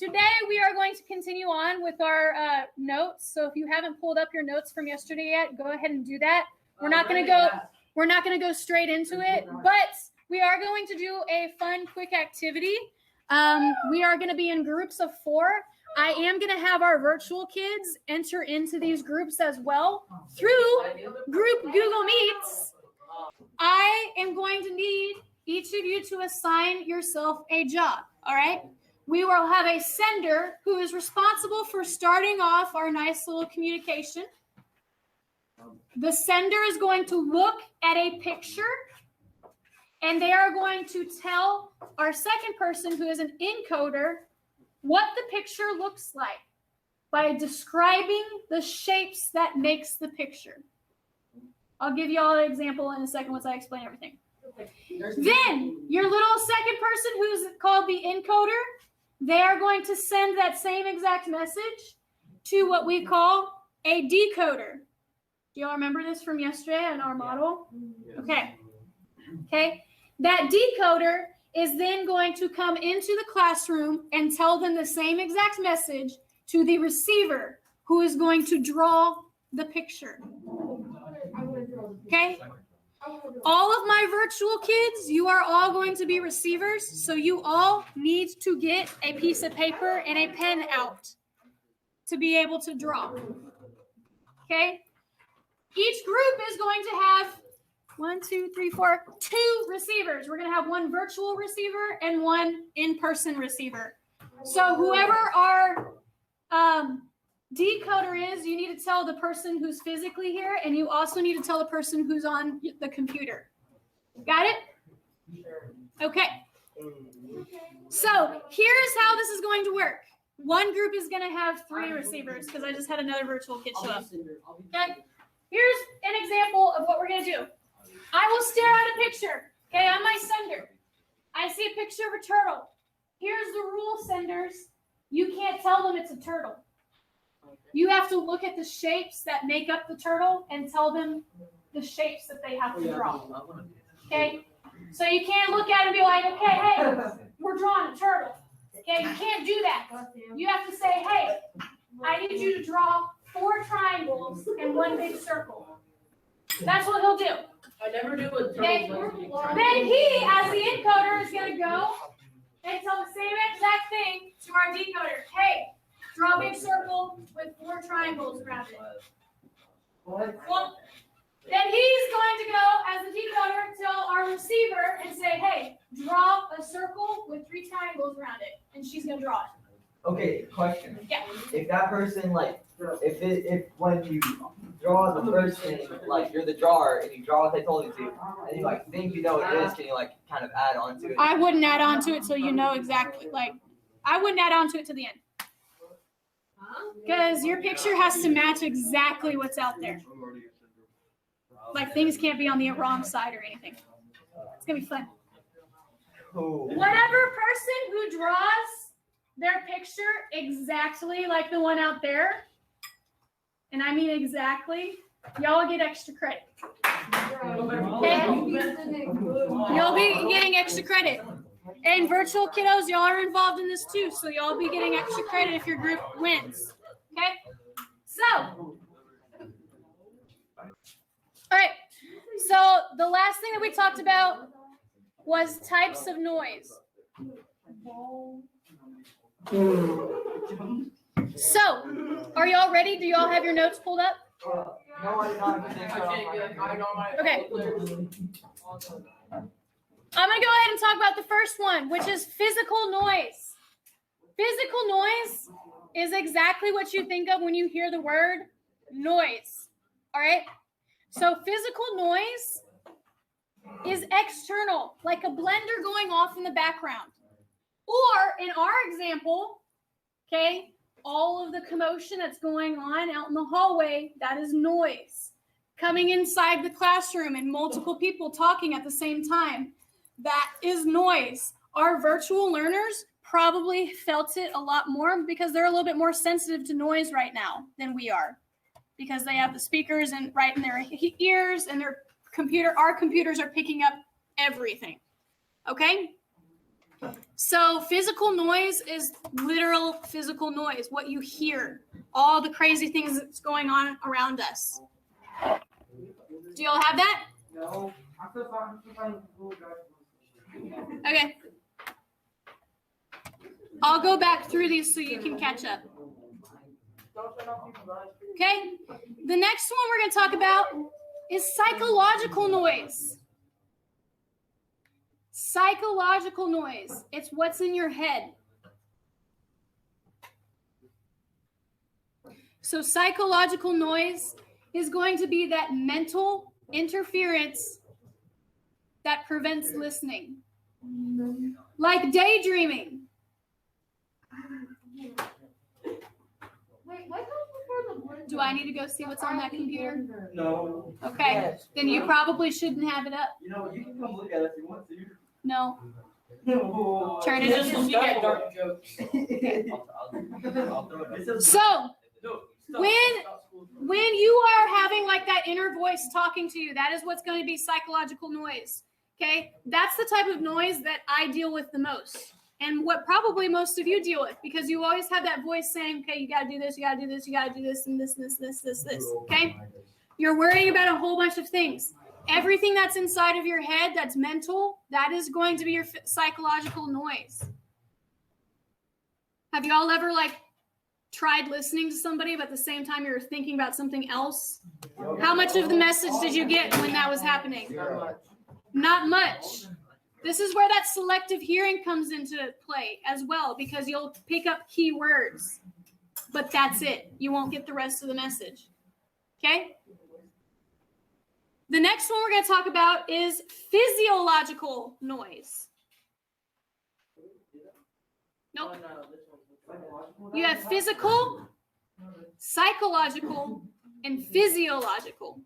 Today we are going to continue on with our notes. So if you haven't pulled up your notes from yesterday yet, go ahead and do that. We're not going to go straight into it, but we are going to do a fun, quick activity. We are going to be in groups of 4. I am going to have our virtual kids enter into these groups as well through group Google Meets. I am going to need each of you to assign yourself a job, all right? We will have a sender who is responsible for starting off our nice little communication. The sender is going to look at a picture, and they are going to tell our second person, who is an encoder, what the picture looks like by describing the shapes that makes the picture. I'll give you all an example in a second once I explain everything. Then your little second person, who's called the encoder, they are going to send that same exact message to what we call a decoder. Do y'all remember this from yesterday in our model? Okay. That decoder is then going to come into the classroom and tell them the same exact message to the receiver, who is going to draw the picture. Okay? All of my virtual kids, you are all going to be receivers, so you all need to get a piece of paper and a pen out to be able to draw. Okay? Each group is going to have 2 receivers. We're going to have one virtual receiver and one in-person receiver. So whoever our decoder is, you need to tell the person who's physically here, and you also need to tell the person who's on the computer. Got it? Okay. So here's how this is going to work. One group is going to have 3 receivers, because I just had another virtual kid show up. Okay. Here's an example of what we're going to do. I will stare at a picture. Okay, I'm my sender. I see a picture of a turtle. Here's the rule, senders. You can't tell them it's a turtle. You have to look at the shapes that make up the turtle and tell them the shapes that they have to draw. Okay? So you can't look at it and be like, okay, hey, we're drawing a turtle. Okay, you can't do that. You have to say, hey, I need you to draw 4 triangles and 1 big circle. That's what he'll do. I never do a turtle. Okay? Then he, as the encoder, is going to go and tell the same exact thing to our decoder. Hey, draw a big circle with 4 triangles around it. Well, then he's going to go as the decoder tell our receiver and say, hey, draw a circle with 3 triangles around it. And she's going to draw it. Okay, question. Yeah. If that person, like, if when you draw the first thing, like, you're the drawer and you draw what they told you to, and you, like, think you know what it is, can you, like, kind of add on to it? I wouldn't add on to it till you know exactly. Like, I wouldn't add on to it to the end. Because your picture has to match exactly what's out there. Like, things can't be on the wrong side or anything. It's going to be fun. Cool. Whatever person who draws their picture exactly like the one out there, and I mean exactly, y'all get extra credit. Okay? You'll be getting extra credit. And virtual kiddos, y'all are involved in this too, so y'all be getting extra credit if your group wins. Okay? So, all right. So the last thing that we talked about was types of noise. So, are y'all ready? Do y'all have your notes pulled up? No, I don't. Okay. I'm going to go ahead and talk about the first one, which is physical noise. Physical noise is exactly what you think of when you hear the word noise. All right? So physical noise is external, like a blender going off in the background. Or in our example, okay, all of the commotion that's going on out in the hallway, that is noise. Coming inside the classroom and multiple people talking at the same time, that is noise. Our virtual learners probably felt it a lot more because they're a little bit more sensitive to noise right now than we are, because they have the speakers right in their ears, and our computers are picking up everything. Okay? So physical noise is literal physical noise, what you hear, all the crazy things that's going on around us. Do y'all have that? No. Okay. I'll go back through these so you can catch up. Okay. The next one we're going to talk about is psychological noise. Psychological noise. It's what's in your head. So psychological noise is going to be that mental interference that prevents listening. Like daydreaming. Wait, what comes before the blue? Do I need to go see what's on that computer? No. Okay. Yes. Then you probably shouldn't have it up. You know, you can come look at it if you want to. No. No. Turn it This into- is get dark jokes. I'll throw it. So, No. when you are having like that inner voice talking to you, that is what's going to be psychological noise. Okay? That's the type of noise that I deal with the most. And what probably most of you deal with, because you always have that voice saying, okay, you got to do this, you got to do this, you got to do this, and this, okay? You're worrying about a whole bunch of things. Everything that's inside of your head that's mental, that is going to be your psychological noise. Have y'all ever like tried listening to somebody, but at the same time you're thinking about something else? How much of the message did you get when that was happening? Not much. This is where that selective hearing comes into play as well, because you'll pick up key words, but that's it. You won't get the rest of the message. Okay? The next one we're going to talk about is physiological noise. Nope. You have physical, psychological, and physiological.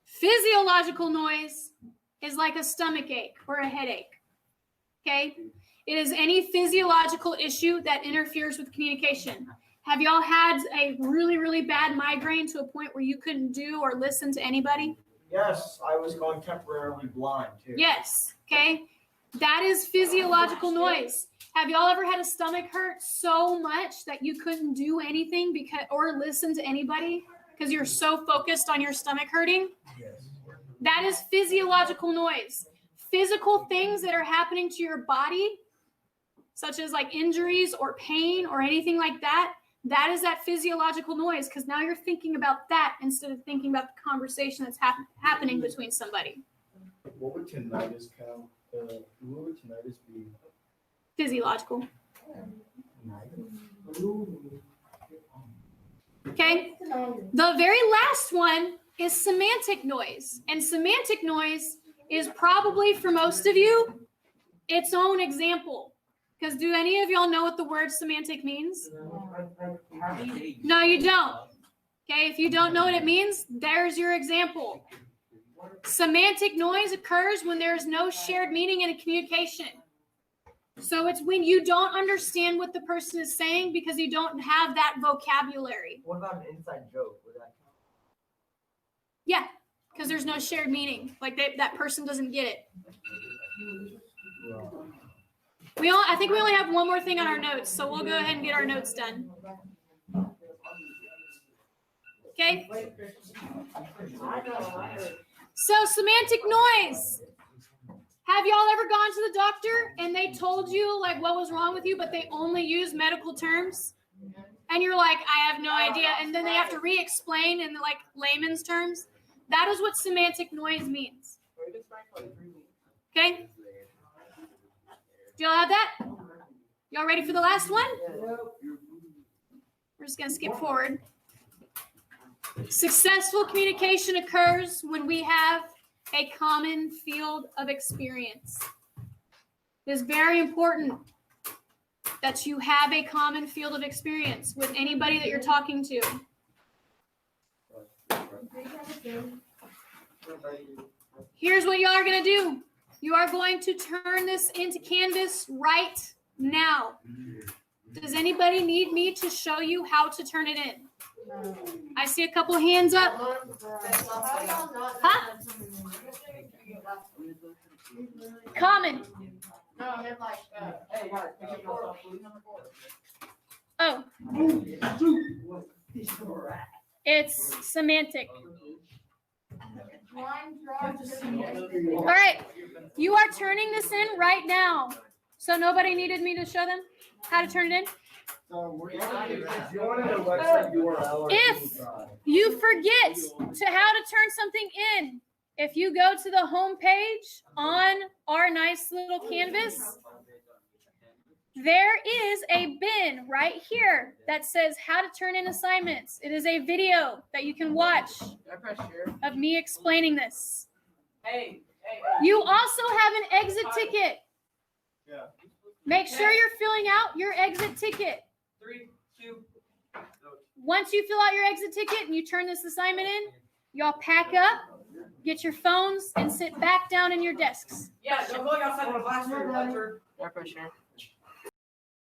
Physiological noise is like a stomach ache or a headache. Okay? It is any physiological issue that interferes with communication. Have y'all had a really, really bad migraine to a point where you couldn't do or listen to anybody? Yes, I was going temporarily blind too. Yes. Okay? That is physiological noise. Have y'all ever had a stomach hurt so much that you couldn't do anything or listen to anybody because you're so focused on your stomach hurting? Yes. That is physiological noise. Physical things that are happening to your body, such as like injuries or pain or anything like that, that is that physiological noise, because now you're thinking about that instead of thinking about the conversation that's happening between somebody. What would tinnitus count? What would tinnitus be? Physiological. Okay? The very last one is semantic noise. And semantic noise is probably, for most of you, its own example. Because do any of y'all know what the word semantic means? No, you don't. Okay, if you don't know what it means, there's your example. Semantic noise occurs when there is no shared meaning in a communication. So it's when you don't understand what the person is saying because you don't have that vocabulary. What about an inside joke? Would that count? Yeah, because there's no shared meaning. Like that person doesn't get it. I think we only have one more thing on our notes, so we'll go ahead and get our notes done. Okay? So semantic noise. Have y'all ever gone to the doctor and they told you like what was wrong with you, but they only use medical terms? And you're like, I have no idea. And then they have to re-explain in like layman's terms. That is what semantic noise means. Okay? Do y'all have that? Y'all ready for the last one? We're just going to skip forward. Successful communication occurs when we have a common field of experience. It is very important that you have a common field of experience with anybody that you're talking to. Here's what y'all are going to do. You are going to turn this into Canvas right now. Does anybody need me to show you how to turn it in? I see a couple hands up. Huh? Common. No, I meant like, hey, guys, pick up yourself, please. Oh, it's semantic. All right. You are turning this in right now. So nobody needed me to show them how to turn it in? If you forget to how to turn something in, if you go to the home page on our nice little canvas, there is a bin right here that says how to turn in assignments. It is a video that you can watch of me explaining this. You also have an exit ticket. Make sure you're filling out your exit ticket. 3, 2. Once you fill out your exit ticket and you turn this assignment in, y'all pack up, get your phones, and sit back down in your desks. Yeah, don't go outside of the classroom.